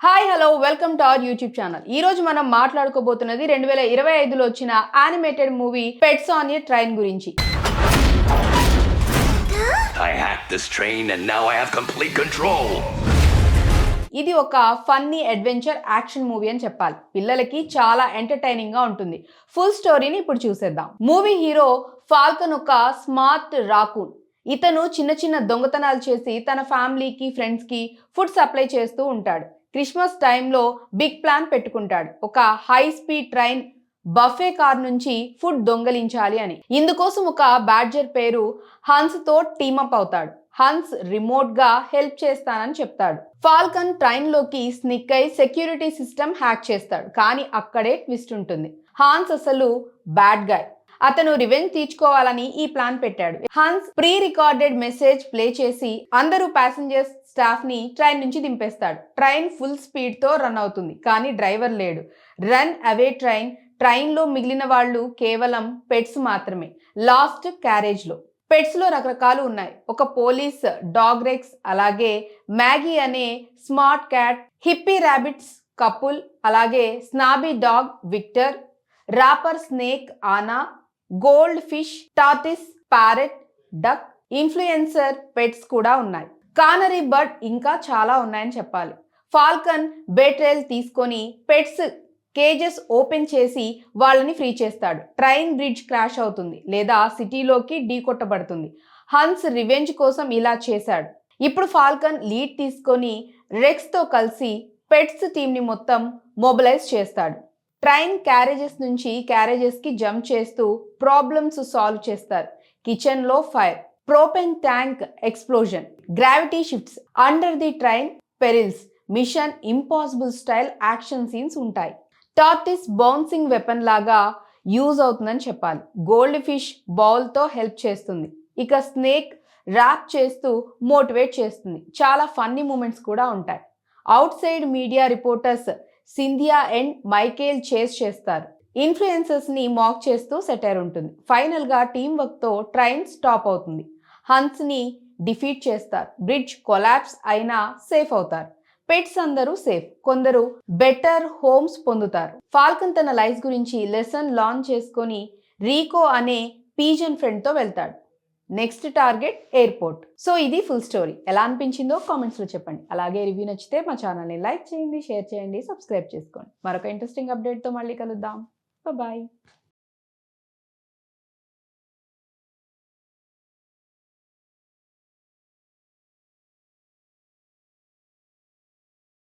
Hi hello welcome to our YouTube channel. ఈ రోజు మనం మాట్లాడుకోబోతున్నది 2025లో వచ్చిన animated movie pets on a train గురించి. I hacked this train and now I have complete control. ఇది ఒక funny adventure action movie అని చెప్పాలి. పిల్లలకి చాలా ఎంటర్టైనింగ్ గా ఉంటుంది. ఫుల్ స్టోరీని ఇప్పుడు చూసేద్దాం. మూవీ హీరో ఫాల్కన్ ఒక స్మార్ట్ రాకూన్. ఇతను చిన్న చిన్న దొంగతనాలు చేసి తన ఫ్యామిలీకి ఫ్రెండ్స్ కి ఫుడ్ సప్లై చేస్తూ ఉంటాడు. క్రిస్మస్ టైంలో బిగ్ ప్లాన్ పెట్టుకుంటాడు. ఒక high speed train buffet car నుంచి ఫుడ్ దొంగలించాలి అని. ఇందుకోసం ఒక బ్యాడ్జర్ పేరు హన్స్ తో టీమప్ అవుతాడు. హన్స్ రిమోట్ గా హెల్ప్ చేస్తానని చెప్తాడు. ఫాల్కన్ ట్రైన్ లోకి స్నిక్ అయి సెక్యూరిటీ సిస్టమ్ హ్యాక్ చేస్తాడు. కానీ అక్కడే ట్విస్ట్ ఉంటుంది. హాన్స్ అసలు బ్యాడ్ గాయ్. అతను రివెంజ్ తీర్చుకోవాలని ఈ ప్లాన్ పెట్టాడు. Hans pre recorded message play చేసి అందరూ ప్యాసింజర్స్ స్టాఫ్ ని ట్రైన్ నుంచి దింపేస్తాడు. ట్రైన్ ఫుల్ స్పీడ్ తో రన్ అవుతుంది. కానీ డ్రైవర్ లేడు. రన్ అవే ట్రైన్ లో మిగిలిన వాళ్ళు కేవలం పెట్స్ మాత్రమే. లాస్ట్ క్యారేజ్ లో పెట్స్ లో రకరకాలు ఉన్నాయి. ఒక పోలీస్ డాగ్ రెక్స్, అలాగే మ్యాగీ అనే smart cat, hippie rabbits couple, అలాగే snobby dog Victor, rapper snake Ana, goldfish, tortoise, parrot, duck, influencer pets కూడా ఉన్నాయి. కానరీ బర్డ్, ఇంకా చాలా ఉన్నాయని చెప్పాలి. ఫాల్కన్ బేట్రేల్ తీసుకొని పెట్స్ కేజెస్ ఓపెన్ చేసి వాళ్ళని ఫ్రీ చేస్తాడు. ట్రైన్ బ్రిడ్జ్ క్రాష్ అవుతుంది లేదా సిటీలోకి ఢీకొట్టబడుతుంది. హన్స్ రివెంజ్ కోసం ఇలా చేశాడు. ఇప్పుడు ఫాల్కన్ లీడ్ తీసుకొని రెక్స్ తో కలిసి పెట్స్ టీమ్ ని మొత్తం మొబిలైజ్ చేస్తాడు. ట్రైన్ క్యారేజెస్ నుంచి క్యారేజెస్ కి జంప్ చేస్తూ ప్రాబ్లమ్స్ సాల్వ్ చేస్తారు. కిచెన్ లో fire, propane tank explosion, gravity shifts, under the train perils, Mission Impossible style action scenes ఉంటాయి. టార్టిస్ బౌన్సింగ్ వెపన్ లాగా యూజ్ అవుతుందని చెప్పాలి. గోల్డ్ ఫిష్ బౌల్ తో హెల్ప్ చేస్తుంది. ఇక స్నేక్ ర్యాప్ చేస్తూ మోటివేట్ చేస్తుంది. చాలా ఫన్నీ మూమెంట్స్ కూడా ఉంటాయి. Out side media reporters Scindia and Michael చేస్ చేస్తారు. ఇన్ఫ్లుయెన్సర్స్ ని మాక్ చేస్తూ సెటైర్ ఉంటుంది. ఫైనల్ గా టీమ్ వర్క్ తో ట్రైన్ స్టాప్ అవుతుంది. హన్స్ ని డిఫీట్ చేస్తారు. బ్రిడ్జ్ కొలాప్స్ అయినా సేఫ్ అవుతారు. పెట్స్ అందరూ సేఫ్. కొందరు బెటర్ హోమ్స్ పొందుతారు. ఫాల్కన్ తన లైఫ్ గురించి లెసన్ లాంచ్ చేసుకొని రీకో అనే పీజన్ ఫ్రెండ్ తో వెళ్తాడు. Next target airport. సో ఇది ఫుల్ స్టోరీ. ఎలా అనిపించిందో కామెంట్స్ లో చెప్పండి. అలాగే రివ్యూ నచ్చితే మా ఛానల్ని లైక్ చేయండి, షేర్ చేయండి, సబ్స్క్రైబ్ చేసుకోండి. మరొక ఇంట్రెస్టింగ్ అప్డేట్ తో మళ్ళీ కలుద్దాం. బాయ్.